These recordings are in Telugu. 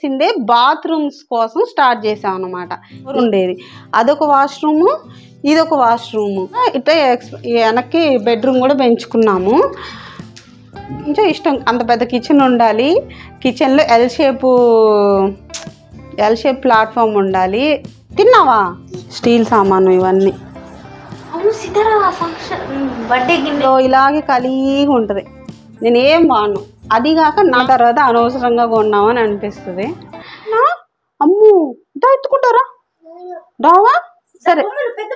సిందే బాత్రూమ్స్ కోసం స్టార్ట్ చేసాం అన్నమాట. ఉండేది అదొక వాష్రూము, ఇదొక వాష్రూము. ఇట్లా వెనక్కి బెడ్రూమ్ కూడా పెంచుకున్నాము. కొంచెం ఇష్టం అంత పెద్ద కిచెన్ ఉండాలి. కిచెన్లో ఎల్ షేప్ ప్లాట్ఫామ్ ఉండాలి. తిన్నావా? స్టీల్ సామాను ఇవన్నీ ఇలాగే ఖాళీగా ఉంటుంది. నేనేం వాడను. అదిగాక నా తర్వాత అనవసరంగా కొన్నామని అనిపిస్తుంది. అమ్ము దా ఎత్తుకుంటారా రావా? సరే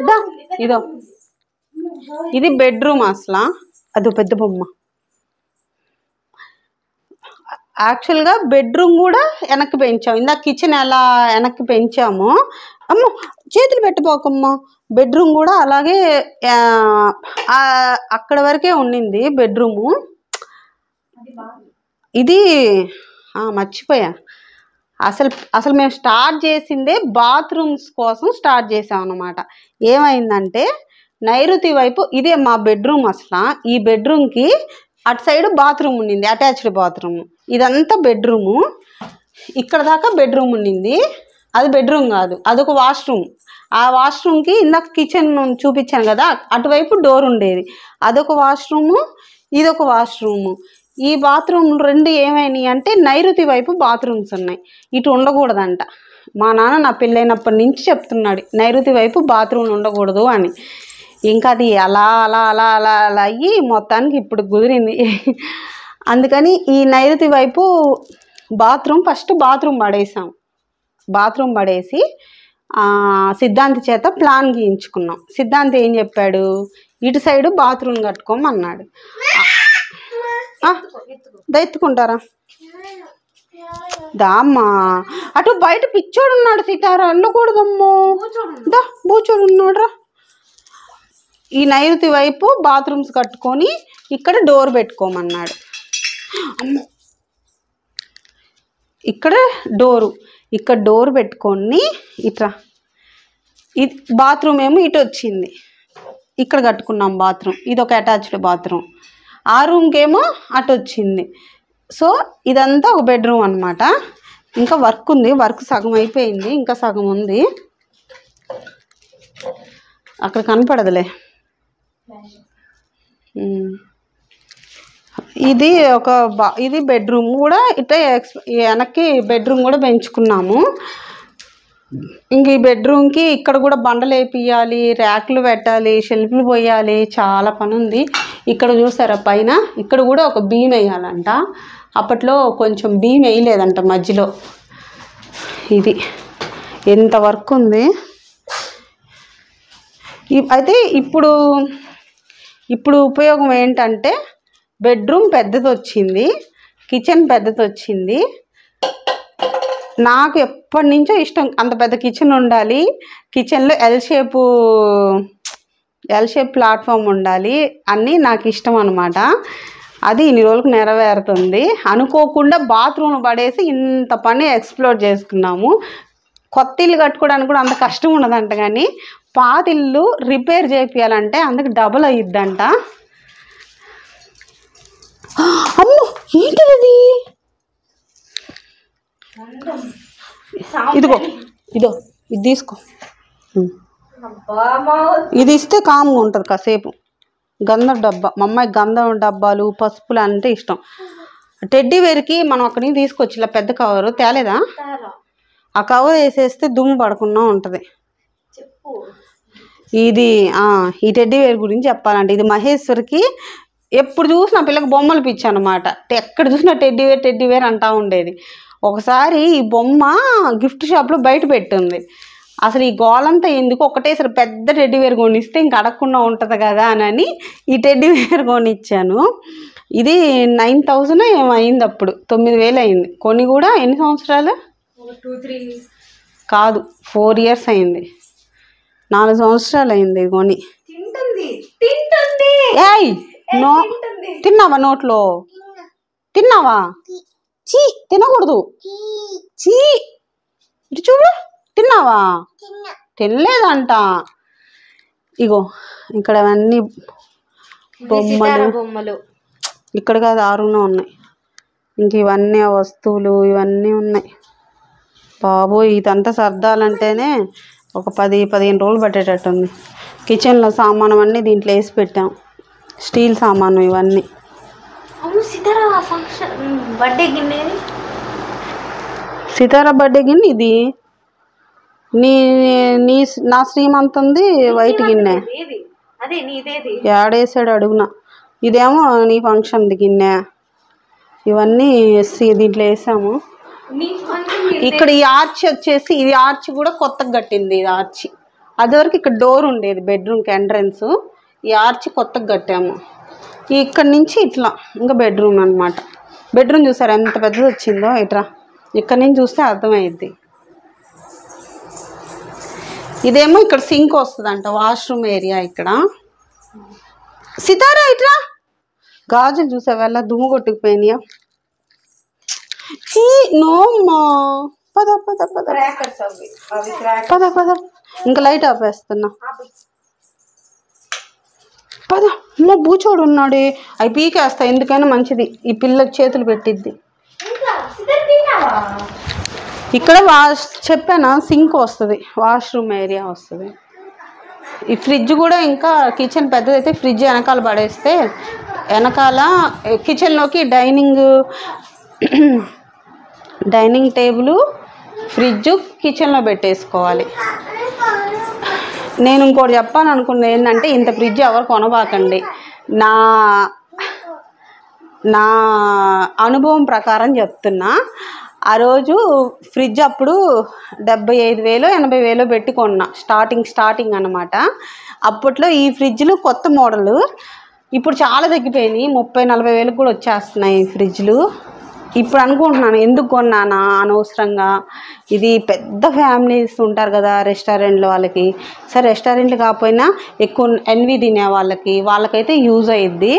దా. ఇదో ఇది బెడ్రూమ్. అసలు అదో పెద్ద బొమ్మ. యాక్చువల్గా బెడ్రూమ్ కూడా వెనక్కి పెంచాము. ఇందాక కిచెన్ ఎలా వెనక్కి పెంచాము. అమ్మ చేతులు పెట్టబోకమ్మ. బెడ్రూమ్ కూడా అలాగే అక్కడ వరకే ఉండింది బెడ్రూము. ఇది మర్చిపోయా. అసలు మేము స్టార్ట్ చేసిందే బాత్రూమ్స్ కోసం స్టార్ట్ చేసాం అన్నమాట. ఏమైందంటే నైరుతి వైపు ఇదే మా బెడ్రూమ్. అసలు ఈ బెడ్రూమ్కి అటు సైడ్ బాత్రూమ్ ఉండింది, అటాచ్డ్ బాత్రూమ్. ఇదంతా బెడ్రూము. ఇక్కడ దాకా బెడ్రూమ్ ఉండింది. అది బెడ్రూమ్ కాదు, అదొక వాష్రూమ్. ఆ వాష్రూమ్కి ఇందాక కిచెన్ చూపించాను కదా, అటువైపు డోర్ ఉండేది. అదొక వాష్రూము, ఇదొక వాష్రూము. ఈ బాత్రూమ్ రెండు ఏమైనాయి అంటే నైరుతి వైపు బాత్రూమ్స్ ఉన్నాయి. ఇటు ఉండకూడదంట. మా నాన్న నా పెళ్ళైనప్పటి నుంచి చెప్తున్నాడు నైరుతి వైపు బాత్రూమ్ ఉండకూడదు అని. ఇంకా అది అలా అలా అలా అలా అలా అయ్యి మొత్తానికి ఇప్పుడు కుదిరింది. అందుకని ఈ నైరుతి వైపు ఫస్ట్ బాత్రూమ్ పడేసాం. బాత్రూమ్ పడేసి సిద్ధాంతి చేత ప్లాన్ గీయించుకున్నాం. సిద్ధాంతి ఏం చెప్పాడు, ఇటు సైడు బాత్రూమ్ కట్టుకోమన్నాడు. ఎత్తుకుంటారా? దామ్మా అటు బయట పిచ్చోడు ఉన్నాడు సీతారా, వెళ్ళకూడదమ్మో. దా బూచోడు ఉన్నాడు రా. ఈ నైరుతి వైపు బాత్రూమ్స్ కట్టుకొని ఇక్కడ డోర్ పెట్టుకోమన్నాడు. ఇక్కడ డోర్ పెట్టుకొని ఇట్లా ఇది బాత్రూమ్ ఏమో ఇటు వచ్చింది. ఇక్కడ కట్టుకున్నాం బాత్రూమ్. ఇది ఒక అటాచ్డ్ బాత్రూమ్. ఆ రూమ్కి ఏమో అటు వచ్చింది. సో ఇదంతా ఒక బెడ్రూమ్ అన్నమాట. ఇంకా వర్క్ ఉంది. వర్క్ సగం అయిపోయింది, ఇంకా సగం ఉంది. అక్కడ కనపడదులే. ఇది బెడ్రూమ్ కూడా ఇట్లా వెనక్కి బెడ్రూమ్ కూడా పెంచుకున్నాము. ఇంక ఈ బెడ్రూమ్కి ఇక్కడ కూడా బండలు వేపియాలి, ర్యాక్లు పెట్టాలి, షెల్ఫ్లు పోయాలి, చాలా పని ఉంది. ఇక్కడ చూసారా పైన, ఇక్కడ కూడా ఒక బీమ్ వేయాలంట. అప్పట్లో కొంచెం బీమ్ వేయలేదంట మధ్యలో. ఇది ఎంత వర్క్ ఉంది. అయితే ఇప్పుడు ఉపయోగం ఏంటంటే బెడ్రూమ్ పెద్దది వచ్చింది, కిచెన్ పెద్దది వచ్చింది. నాకు ఎప్పటి నుంచో ఇష్టం అంత పెద్ద కిచెన్ ఉండాలి. కిచెన్లో ఎల్ షేప్ ప్లాట్ఫామ్ ఉండాలి అని నాకు ఇష్టం అన్నమాట. అది ఇన్ని రోజులకు నెరవేరుతుంది. అనుకోకుండా బాత్రూమ్ పడేసి ఇంత పని ఎక్స్ప్లోర్ చేసుకున్నాము. కొత్త ఇల్లు కట్టుకోవడానికి కూడా అంత కష్టం ఉండదంట, కానీ పాత ఇల్లు రిపేర్ చేయించాలంటే అందుకు డబుల్ అయ్యిద్దంట. అమ్మో ఏంటిది? ఇదిగో ఇది తీసుకో. ఇది ఇస్తే కామ్గా ఉంటుంది కాసేపు. గంధం డబ్బా. మా అమ్మాయి గంధం డబ్బాలు, పసుపులు అంటే ఇష్టం. టెడ్డీ వేర్కి మనం అక్కడి నుంచి తీసుకొచ్చి ఇలా పెద్ద కవరు తేలేదా? ఆ కవర్ వేసేస్తే దుమ్ము పడకుండా ఉంటుంది. ఇది ఈ టెడ్డీ వేర్ గురించి చెప్పాలంటే, ఇది మహేశ్వర్కి ఎప్పుడు చూసినా పిల్లకి బొమ్మలు పిచ్చి అనమాట. ఎక్కడ చూసినా టెడ్డీ వేర్ అంటూ ఉండేది. ఒకసారి ఈ బొమ్మ గిఫ్ట్ షాప్లో బయట పెట్టింది. అసలు ఈ గోలంతా ఎందుకు, ఒకటేసారి పెద్ద టెడ్డీ వేర్ కొనిస్తే ఇంక అడగకుండా ఉంటుంది కదా అని ఈ టెడ్డీ వేర్ కొనిచ్చాను. ఇది 9,000 ఏమో అయింది. అప్పుడు 9,000 అయింది. కొని కూడా ఎన్ని సంవత్సరాలు కాదు, 4 years అయింది. 4 సంవత్సరాలు అయింది కొని. ఏయ్ తిన్నావా? నోట్లో తిన్నావా? చీ తినకూడదు. చీ ఇటు చూడు. తిన్నావా? తినలేదంట. ఇగో ఇక్కడ అవన్నీ బొమ్మలు. ఇక్కడ కాదు, 6 ఉన్నాయి. ఇంక ఇవన్నీ వస్తువులు ఇవన్నీ ఉన్నాయి. బాబోయ్ ఇదంతా సర్దాలంటేనే ఒక 10-15 రోజులు పట్టేటట్టుంది. కిచెన్లో సామాను అన్నీ దీంట్లో వేసి పెట్టాం, స్టీల్ సామాను ఇవన్నీ. సితారా బర్త్డే గిన్నె ఇది. నా శ్రీమంతుంది వైట్ గిన్నె ఏడేసాడు అడుగున. ఇదేమో నీ ఫంక్షన్ది గిన్నె. ఇవన్నీ దీంట్లో వేసాము. ఇక్కడ ఈ ఆర్చ్ వచ్చేసి ఇది ఆర్చ్ కూడా కొత్తగా కట్టింది. ఇది ఆర్చ్ అదివరకు ఇక్కడ డోర్ ఉండేది బెడ్రూమ్కి ఎంట్రన్స్. ఈ ఆర్చ్ కొత్తగా కట్టాము. ఇక్కడ నుంచి ఇట్లా ఇంకా బెడ్రూమ్ అనమాట. బెడ్రూమ్ చూసారు ఎంత పెద్దది వచ్చిందో. ఇట్లా ఇక్కడ నుంచి చూస్తే అర్థమైద్ది. ఇదేమో ఇక్కడ సింక్ వస్తుందంట, వాష్రూమ్ ఏరియా ఇక్కడ. సితారా ఇట్లా గాజులు చూసావెల్లా దుమ్ము కొట్టుకుపోయినాయా? నోమ్మా పద పద పద పద పద. ఇంకా లైట్ ఆపేస్తున్నా పద. మా బూచోడు ఉన్నాడే, అవి పీకేస్తా ఎందుకైనా మంచిది. ఈ పిల్ల చేతులు పెట్టిద్ది. ఇక్కడ చెప్పానా సింక్ వస్తుంది, వాష్రూమ్ ఏరియా వస్తుంది. ఈ ఫ్రిడ్జ్ కూడా ఇంకా కిచెన్ పెద్దదైతే ఫ్రిడ్జ్ వెనకాల పడేస్తే వెనకాల కిచెన్లోకి డైనింగ్ టేబుల్ ఫ్రిడ్జ్ కిచెన్లో పెట్టేసుకోవాలి. నేను ఇంకోటి చెప్పాను అనుకున్నది ఏంటంటే ఇంత ఫ్రిడ్జ్ ఎవరు కొనబాకండి. నా అనుభవం ప్రకారం చెప్తున్నా. ఆ రోజు ఫ్రిడ్జ్ అప్పుడు 75,000-80,000 పెట్టి కొన్నా. స్టార్టింగ్ అన్నమాట. అప్పట్లో ఈ ఫ్రిడ్జ్లు కొత్త మోడలు. ఇప్పుడు చాలా తగ్గిపోయినాయి, 30,000-40,000 కూడా వచ్చేస్తున్నాయి ఈ ఫ్రిడ్జ్లు. ఇప్పుడు అనుకుంటున్నాను ఎందుకు కొన్నానా అనవసరంగా. ఇది పెద్ద ఫ్యామిలీస్ ఉంటారు కదా రెస్టారెంట్లో వాళ్ళకి. సరే రెస్టారెంట్లు కాకపోయినా ఎక్కువ ఎన్వి తినే వాళ్ళకైతే యూజ్ అయ్యిద్ది.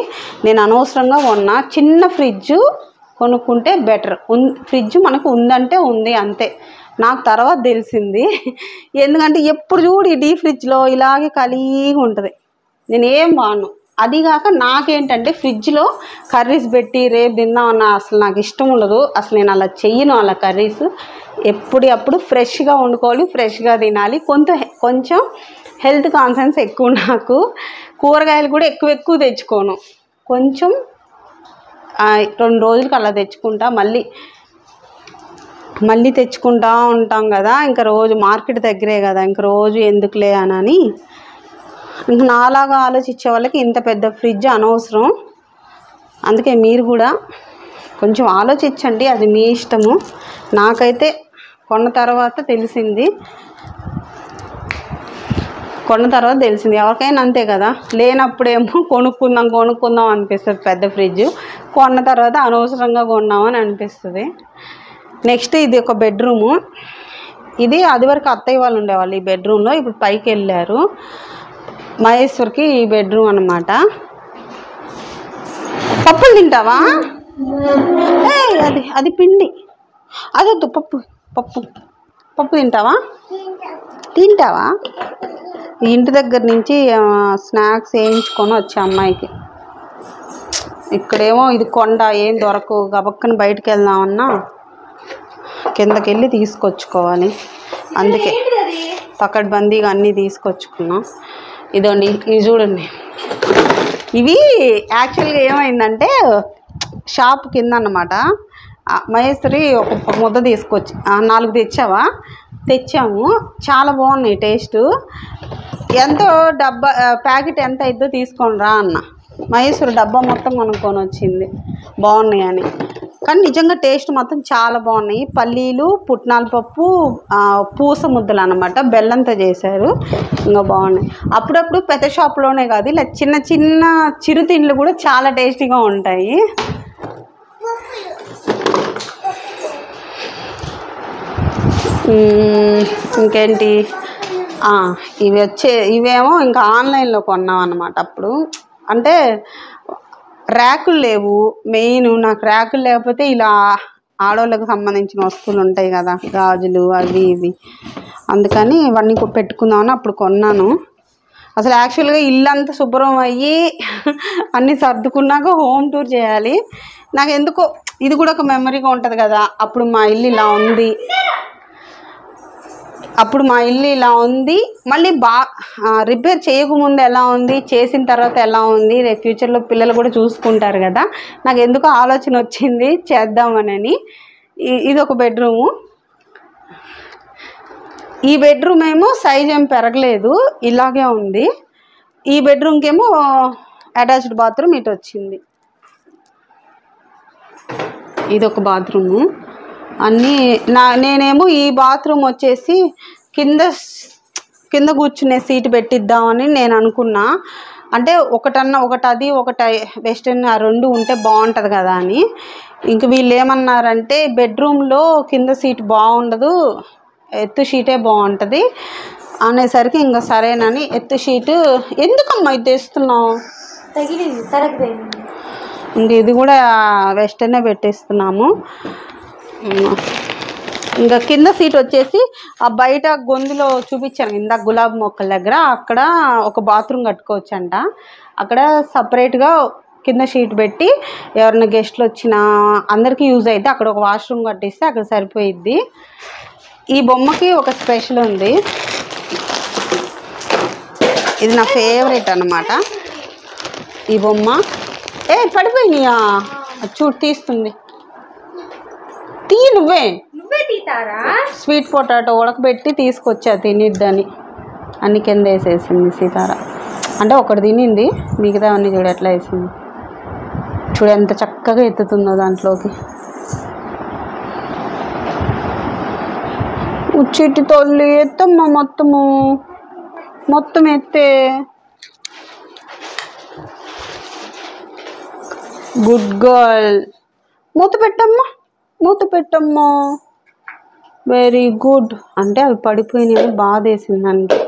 నేను అనవసరంగా కొన్నా. చిన్న ఫ్రిడ్జ్ కొనుక్కుంటే బెటర్. ఫ్రిడ్జ్ మనకు ఉందంటే ఉంది అంతే. నాకు తర్వాత తెలిసింది. ఎందుకంటే ఎప్పుడు చూడు ఈ డీ ఫ్రిడ్జ్లో ఇలాగే ఖాళీగా ఉంటుంది, నేనేం వాడను. అదిగాక నాకేంటంటే ఫ్రిడ్జ్లో కర్రీస్ పెట్టి రేపు తిందామన్నా అసలు నాకు ఇష్టం ఉండదు. అసలు నేను అలా చెయ్యను. అలా కర్రీస్ ఎప్పుడప్పుడు ఫ్రెష్గా వండుకోవాలి, ఫ్రెష్గా తినాలి. కొంచెం హెల్త్ కాన్షియస్ ఎక్కువ నాకు. కూరగాయలు కూడా ఎక్కువ తెచ్చుకోను. కొంచెం 2 రోజులకి అలా తెచ్చుకుంటా. మళ్ళీ తెచ్చుకుంటా ఉంటాం కదా. ఇంకా రోజు మార్కెట్ దగ్గరే కదా, ఇంక రోజు ఎందుకులే అని. ఇంక నాలాగా ఆలోచించే వాళ్ళకి ఇంత పెద్ద ఫ్రిడ్జ్ అనవసరం. అందుకే మీరు కూడా కొంచెం ఆలోచించండి, అది మీ ఇష్టము. నాకైతే కొన్న తర్వాత తెలిసింది. ఎవరికైనా అంతే కదా, లేనప్పుడేమో కొనుక్కుందాం అనిపిస్తుంది పెద్ద ఫ్రిడ్జ్. కొన్న తర్వాత అనవసరంగా కొన్నామని అనిపిస్తుంది. నెక్స్ట్ ఇది ఒక బెడ్రూము. ఇది అదివరకు అత్తయ్య వాళ్ళు ఉండేవాళ్ళు ఈ బెడ్రూమ్లో. ఇప్పుడు పైకి వెళ్ళారు. మహేశ్వర్కి ఈ బెడ్రూమ్ అన్నమాట. పప్పులు తింటావా? అది పిండి, అదొద్దు. పప్పు తింటావా? ఇంటి దగ్గర నుంచి స్నాక్స్ వేయించుకొని వచ్చే అమ్మాయికి. ఇక్కడేమో ఇది కొండ, ఏం దొరకవు. గబక్కన బయటకు వెళ్దామన్నా కిందకి వెళ్ళి తీసుకొచ్చుకోవాలి. అందుకే పకడ్బందీగా అన్నీ తీసుకొచ్చుకున్నాం. ఇదండి, ఇవి చూడండి. ఇవి యాక్చువల్గా ఏమైందంటే షాప్ కింద అన్నమాట. మహేశ్వరి ఒక ముద్ద తీసుకొచ్చి 4 తెచ్చాము. చాలా బాగున్నాయి టేస్ట్. ఎంతో ప్యాకెట్ ఎంత అయిద్దో తీసుకొని రా అన్న. మహేశ్వరి డబ్బా మొత్తం కొనుక్కొని వచ్చింది బాగున్నాయని. కానీ నిజంగా టేస్ట్ మాత్రం చాలా బాగున్నాయి. పల్లీలు, పుట్నాల పప్పు, పూస ముద్దలు అన్నమాట, బెల్లంతో చేశారు. ఇంకా బాగున్నాయి. అప్పుడప్పుడు పెద్ద షాప్లోనే కాదు, ఇలా చిన్న చిన్న చిరుతిండ్లు కూడా చాలా టేస్టీగా ఉంటాయి. ఇంకేంటి, ఇవేమో ఇంకా ఆన్లైన్లో కొన్నాం అన్నమాట. అప్పుడు అంటే ర్యాకులు లేవు. మెయిన్ నాకు ర్యాకులు లేకపోతే ఇలా ఆడవాళ్ళకు సంబంధించిన వస్తువులు ఉంటాయి కదా, గాజులు అవి ఇవి, అందుకని ఇవన్నీ పెట్టుకుందామని అప్పుడు కొన్నాను. అసలు యాక్చువల్గా ఇల్లంతా శుభ్రం అయ్యి అన్నీ సర్దుకున్నాక హోమ్ టూర్ చేయాలి. నాకు ఎందుకో ఇది కూడా ఒక మెమరీగా ఉంటుంది కదా, అప్పుడు మా ఇల్లు ఇలా ఉంది. అప్పుడు మా ఇల్లు ఇలా ఉంది, మళ్ళీ రిపేర్ చేయకముందు ఎలా ఉంది, చేసిన తర్వాత ఎలా ఉంది, రేపు ఫ్యూచర్లో పిల్లలు కూడా చూసుకుంటారు కదా, నాకు ఎందుకో ఆలోచన వచ్చింది చేద్దామనని. ఇది ఒక బెడ్రూము. ఈ బెడ్రూమ్ ఏమో సైజ్ ఏం పెరగలేదు, ఇలాగే ఉంది. ఈ బెడ్రూమ్కి ఏమో అటాచ్డ్ బాత్రూమ్ ఇటు వచ్చింది. ఇది ఒక బాత్రూము. అన్నీ నేనేమో ఈ బాత్రూమ్ వచ్చేసి కింద కూర్చునే సీటు పెట్టిద్దామని నేను అనుకున్నా. అంటే ఒకటి అది ఒకటి వెస్టర్న్, ఆ రెండు ఉంటే బాగుంటుంది కదా అని. ఇంక వీళ్ళు ఏమన్నారంటే బెడ్రూమ్లో కింద సీట్ బాగుండదు, ఎత్తు షీటే బాగుంటుంది అనేసరికి ఇంకా సరేనని ఎత్తు షీటు. ఎందుకమ్మా ఇది తెస్తున్నావు? ఇంక ఇది కూడా వెస్టర్నే పెట్టేస్తున్నాము. ఇంకా కింద సీట్ వచ్చేసి ఆ బయట గొంతులో చూపించాను ఇందాక గులాబీ మొక్కల దగ్గర, అక్కడ ఒక బాత్రూమ్ కట్టుకోవచ్చంట. అక్కడ సపరేట్గా కింద షీట్ పెట్టి ఎవరైనా గెస్ట్లు వచ్చినా అందరికీ యూజ్ అయితే అక్కడ ఒక వాష్రూమ్ కట్టిస్తే అక్కడ సరిపోయిద్ది. ఈ బొమ్మకి ఒక స్పెషల్ ఉంది. ఇది నా ఫేవరెట్ అన్నమాట ఈ బొమ్మ. పడిపోయినాయా? చూడు తీస్తుంది, నువ్వే తీతారా? స్వీట్ పొటాటో ఉడకబెట్టి తీసుకొచ్చా తినిద్దని, అన్ని కింద వేసేసింది సీతార. అంటే ఒకటి తినింది, మిగతా అన్నీ చూడు ఎట్లా వేసింది. చూడు ఎంత చక్కగా ఎత్తుతుందో దాంట్లోకి. ఉచ్చిటి తొల్లి ఎత్తమ్మా, మొత్తం ఎత్తే. Good girl. మూత పెట్టమ్మా. Very good. అంటే అవి పడిపోయినాయి, బాధ వేసింది దానికి.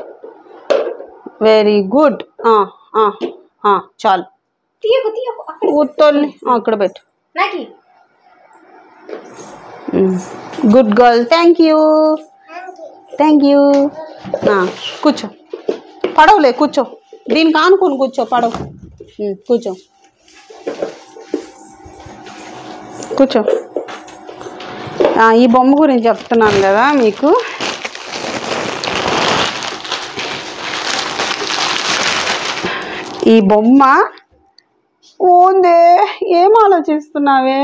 Very good. చాలు. తొల్లి అక్కడ పెట్టు. Good girl. Thank you. కూర్చో, పడవలే, కూర్చో. దీనికి ఆనుకోని కూర్చో, పడవ. కూర్చో. ఈ బొమ్మ గురించి చెప్తున్నాను కదా మీకు. ఈ బొమ్మ ఓందే, ఏం ఆలోచిస్తున్నావే?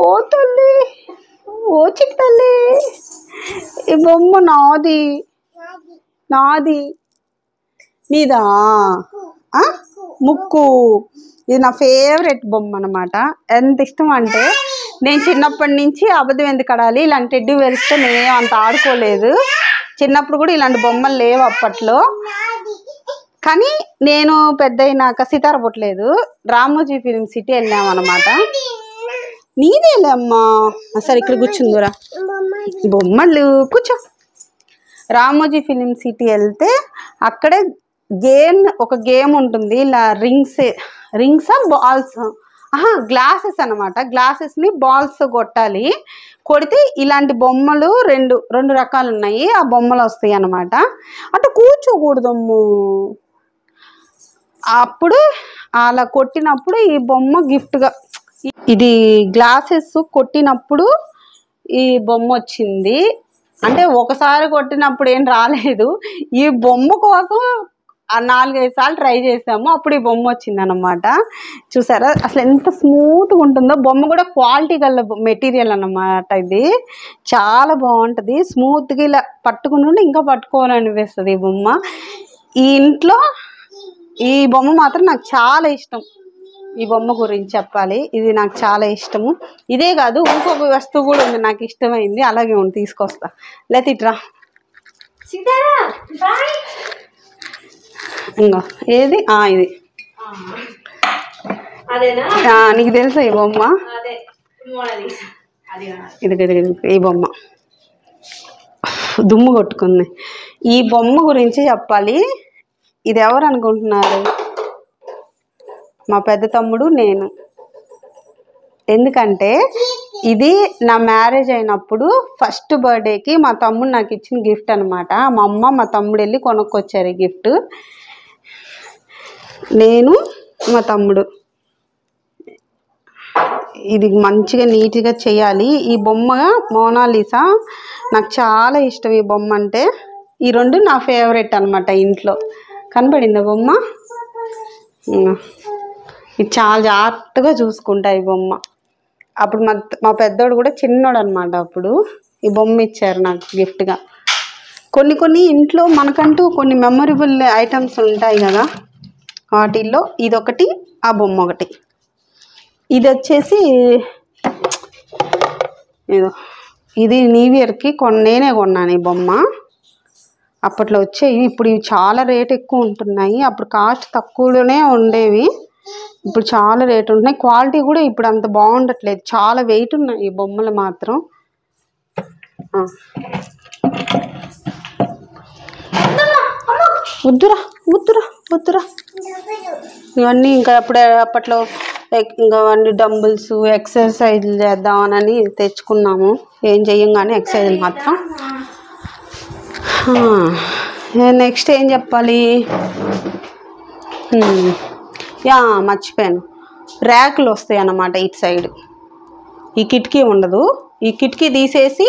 ఓ తల్లి, ఓ చిక్ తల్లి, ఈ బొమ్మ నాది. నీదా? ముక్కు. ఇది నా ఫేవరెట్ బొమ్మ అన్నమాట. ఎంత ఇష్టం అంటే నేను చిన్నప్పటి నుంచి అబద్ధం ఎందుకు ఆడాలి, ఇలాంటి టెడ్డీ వేరిస్తే నేనేం అంత ఆడుకోలేదు. చిన్నప్పుడు కూడా ఇలాంటి బొమ్మలు లేవు అప్పట్లో. కానీ నేను పెద్ద అయినాక సితార పుట్టలేదు, రామోజీ ఫిలిం సిటీ వెళ్ళామన్నమాట. నీదేలే అమ్మా. సరే ఇక్కడ కూర్చుందిరా, బొమ్మలు కూర్చో. రామోజీ ఫిలిం సిటీ వెళ్తే అక్కడే ఒక గేమ్ ఉంటుంది. ఇలా రింగ్సా బాల్స్, గ్లాసెస్ అనమాట. గ్లాసెస్ని బాల్స్ కొట్టాలి. కొడితే ఇలాంటి బొమ్మలు రెండు రకాలు ఉన్నాయి, ఆ బొమ్మలు వస్తాయి అన్నమాట. అటు కూర్చోకూడదమ్ము. అప్పుడు అలా కొట్టినప్పుడు ఈ బొమ్మ గిఫ్ట్గా, ఇది గ్లాసెస్ కొట్టినప్పుడు ఈ బొమ్మ వచ్చింది. అంటే ఒకసారి కొట్టినప్పుడు ఏం రాలేదు, ఈ బొమ్మ కోసం 4-5 సార్లు ట్రై చేసాము, అప్పుడు ఈ బొమ్మ వచ్చింది అన్నమాట. చూసారా అసలు ఎంత స్మూత్గా ఉంటుందో. బొమ్మ కూడా క్వాలిటీ గల మెటీరియల్ అన్నమాట. ఇది చాలా బాగుంటుంది, స్మూత్గా ఇలా పట్టుకుని ఇంకా పట్టుకోవాలనిపిస్తుంది ఈ బొమ్మ. ఈ ఇంట్లో ఈ బొమ్మ మాత్రం నాకు చాలా ఇష్టం. ఈ బొమ్మ గురించి చెప్పాలి, ఇది నాకు చాలా ఇష్టము. ఇదే కాదు ఇంకొక వస్తువు కూడా ఉంది నాకు ఇష్టమైంది, అలాగే ఉంది, తీసుకొస్తా. లేకపోతే ఇట్రా. ఇంకో ఏది? ఇది నీకు తెలుసా ఈ బొమ్మ? ఇది ఈ బొమ్మ దుమ్ము కొట్టుకుంది. ఈ బొమ్మ గురించి చెప్పాలి. ఇది ఎవరు అనుకుంటున్నారు? మా పెద్ద తమ్ముడు, నేను. ఎందుకంటే ఇది నా మ్యారేజ్ అయినప్పుడు ఫస్ట్ బర్త్డేకి మా తమ్ముడు నాకు ఇచ్చిన గిఫ్ట్ అనమాట. మా అమ్మ మా తమ్ముడు వెళ్ళి కొనుక్కొచ్చారు ఈ గిఫ్ట్. నేను మా తమ్ముడు ఇది మంచిగా నీట్గా చేయాలి. ఈ బొమ్మ మోనాలిసా నాకు చాలా ఇష్టం. ఈ బొమ్మ అంటే ఈ రెండు నా ఫేవరెట్ అనమాట. ఇంట్లో కనబడింది బొమ్మ. ఇది చాలా జాగ్రత్తగా చూసుకుంటా ఈ బొమ్మ. అప్పుడు మా పెద్దోడు కూడా చిన్నోడు అనమాట. అప్పుడు ఈ బొమ్మ ఇచ్చారు నాకు గిఫ్ట్గా. కొన్ని ఇంట్లో మనకంటూ కొన్ని మెమొరబుల్ ఐటమ్స్ ఉంటాయి కదా, వాటిల్లో ఇదొకటి, ఆ బొమ్మ ఒకటి. ఇది వచ్చేసి ఇది న్యూ ఇయర్కి నేనే కొన్నాను ఈ బొమ్మ. అప్పట్లో వచ్చేవి, ఇప్పుడు ఇవి చాలా రేట్ ఎక్కువ ఉంటున్నాయి. అప్పుడు కాస్ట్ తక్కువలోనే ఉండేవి, ఇప్పుడు చాలా రేట్ ఉంటున్నాయి. క్వాలిటీ కూడా ఇప్పుడు అంత బాగుండట్లేదు, చాలా వెయిట్ ఉన్నాయి ఈ బొమ్మలు మాత్రం. వద్దురా వద్దురా వద్దురా. ఇవన్నీ ఇంకా అప్పట్లో ఇంకా అన్ని డంబుల్స్ ఎక్సర్సైజ్లు చేద్దామని తెచ్చుకున్నాము. ఏం చెయ్యం కానీ ఎక్సర్సైజ్ మాత్రం. నెక్స్ట్ ఏం చెప్పాలి, మర్చిపోయాను. ర్యాకులు వస్తాయి అన్నమాట ఇటు సైడ్. ఈ కిటికీ ఉండదు, ఈ కిటికీ తీసేసి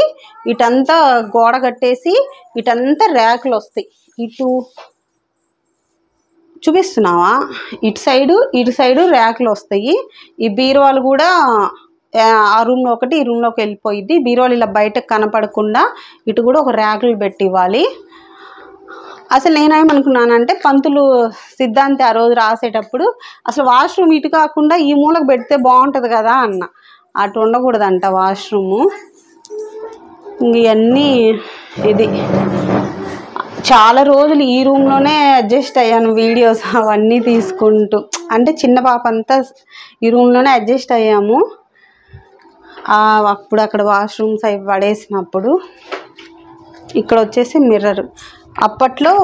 ఇటంతా గోడ కట్టేసి ఇటంతా ర్యాకులు వస్తాయి. ఇటు చూపిస్తున్నావా, ఇటు సైడు ర్యాకులు వస్తాయి. ఈ బీరువాలు కూడా ఆ రూమ్లో ఒకటి, ఈ రూమ్లోకి వెళ్ళిపోయిద్ది. బీరువాలు ఇలా బయటకు కనపడకుండా ఇటు కూడా ఒక ర్యాకులు పెట్టి ఇవ్వాలి. అసలు నేనేమనుకున్నానంటే పంతులు సిద్ధాంతి ఆ రోజు రాసేటప్పుడు అసలు వాష్రూమ్ ఇటు కాకుండా ఈ మూలకు పెడితే బాగుంటుంది కదా అన్న. అటు ఉండకూడదంట వాష్రూము. ఇవన్నీ ఇది చాలా రోజులు ఈ రూమ్లోనే అడ్జస్ట్ అయ్యాను, వీడియోస్ అవన్నీ తీసుకుంటూ. అంటే చిన్న పాప అంతా ఈ రూమ్లోనే అడ్జస్ట్ అయ్యాము. అప్పుడు అక్కడ వాష్రూమ్స్ అవి పడేసినప్పుడు. ఇక్కడ వచ్చేసి మిర్రర్. అప్పట్లో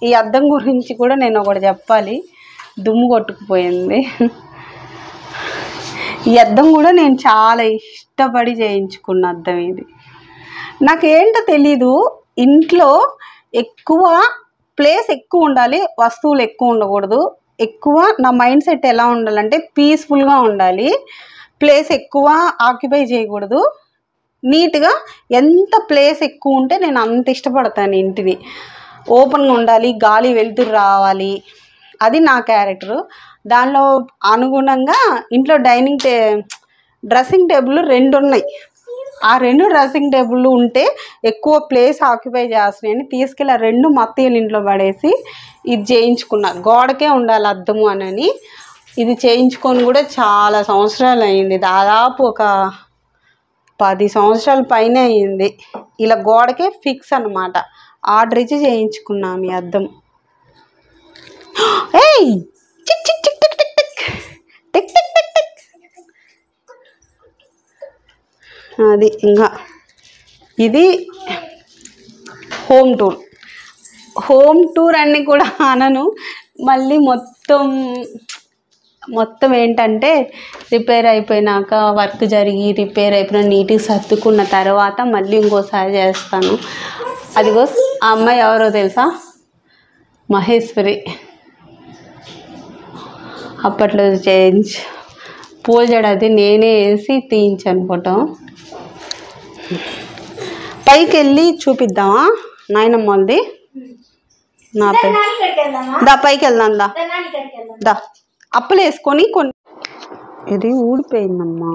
ఈ అద్దం గురించి కూడా నేను ఒకటి చెప్పాలి, దుమ్ము కొట్టుకుపోయింది. ఈ అద్దం కూడా నేను చాలా ఇష్టపడి చేయించుకున్న అద్దం ఇది. నాకేంటో తెలీదు, ఇంట్లో ఎక్కువ ప్లేస్ ఎక్కువ ఉండాలి, వస్తువులు ఎక్కువ ఉండకూడదు. ఎక్కువ నా మైండ్ సెట్ ఎలా ఉండాలంటే పీస్ఫుల్గా ఉండాలి, ప్లేస్ ఎక్కువ ఆక్యుపై చేయకూడదు, నీట్గా. ఎంత ప్లేస్ ఎక్కువ ఉంటే నేను అంత ఇష్టపడతాను. ఇంటిని ఓపెన్గా ఉండాలి, గాలి వెలుతురు రావాలి, అది నా క్యారెక్టరు. దానిలో అనుగుణంగా ఇంట్లో డ్రెస్సింగ్ టేబుల్ 2 ఉన్నాయి. ఆ 2 డ్రెస్సింగ్ టేబుల్ ఉంటే ఎక్కువ ప్లేస్ ఆక్యుపై చేస్తున్నాయని తీసుకెళ్ళి ఆ 2 మత్తయ్యల ఇంట్లో పడేసి ఇది చేయించుకున్నా. గోడకే ఉండాలి అద్దము అని. ఇది చేయించుకొని కూడా చాలా సంవత్సరాలు అయింది, దాదాపు ఒక 10 సంవత్సరాల పైన అయింది. ఇలా గోడకే ఫిక్స్ అన్నమాట. ఆర్డర్ ఇచ్చి చేయించుకున్నాం ఈ అద్దం. ఏయ్ చిక్ చిక్ చిక్ tick tick tick tick tick tick tick. అది ఇంకా ఇది హోమ్ టూర్ అన్నీ కూడా అనను. మళ్ళీ మొత్తం ఏంటంటే రిపేర్ అయిపోయినాక, వర్క్ జరిగి రిపేర్ అయిపోయిన నీట్గా సర్దుకున్న తర్వాత మళ్ళీ ఇంకోసారి చేస్తాను. అదిగో ఆ అమ్మాయి ఎవరో తెలుసా, మహేశ్వరి. అప్పట్లో పూల జడ అది నేనే వేసి తీయించాను ఫోటో. పైకి వెళ్ళి చూపిద్దామా నాయనమ్మ వాళ్ళది? దా పైకి వెళ్దాం, దా అప్పులు వేసుకొని ఇది ఊడిపోయిందమ్మా,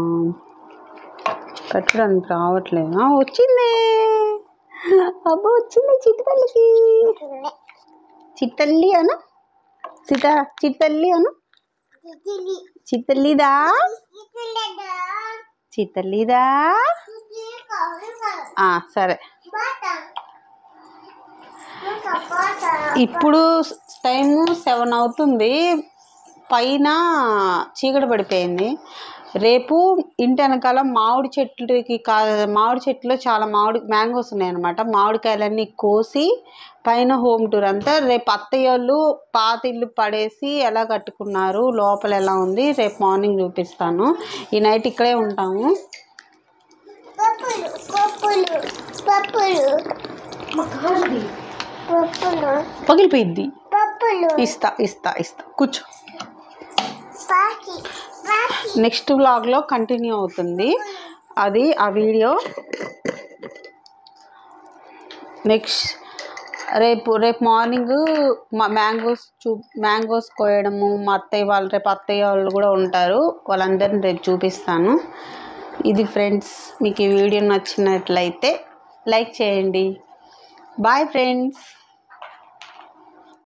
కట్టడానికి రావట్లేదా? వచ్చింది, అబ్బా వచ్చింది చిట్టతల్లికి. చిట్టల్లి అను, చిట్టల్లి అను, చిట్టల్లిదా, చిట్టల్లిదా. సరే, ఇప్పుడు టైము 7 అవుతుంది, పైన చీకటి పడిపోయింది. రేపు ఇంటి వెనకాల మామిడి చెట్టులో చాలా మ్యాంగోస్ ఉన్నాయన్నమాట. మామిడికాయలన్నీ కోసి పైన హోమ్ టూర్ అంతా. రేపు అత్తయ్య వాళ్ళు పాత ఇల్లు పడేసి ఎలా కట్టుకున్నారు, లోపల ఎలా ఉంది, రేపు మార్నింగ్ చూపిస్తాను. ఈ నైట్ ఇక్కడే ఉంటాము. పగిలిపోయింది, ఇస్తా కూర్చో. నెక్స్ట్ వ్లాగ్లో కంటిన్యూ అవుతుంది అది ఆ వీడియో. నెక్స్ట్ రేపు మార్నింగ్ మ్యాంగోస్ కోయడము, మా అత్తయ్య వాళ్ళు రేపు అత్తయ్య వాళ్ళు కూడా ఉంటారు, వాళ్ళందరిని రేపు చూపిస్తాను. ఇది ఫ్రెండ్స్, మీకు ఈ వీడియో నచ్చినట్లయితే లైక్ చేయండి. Bye friends.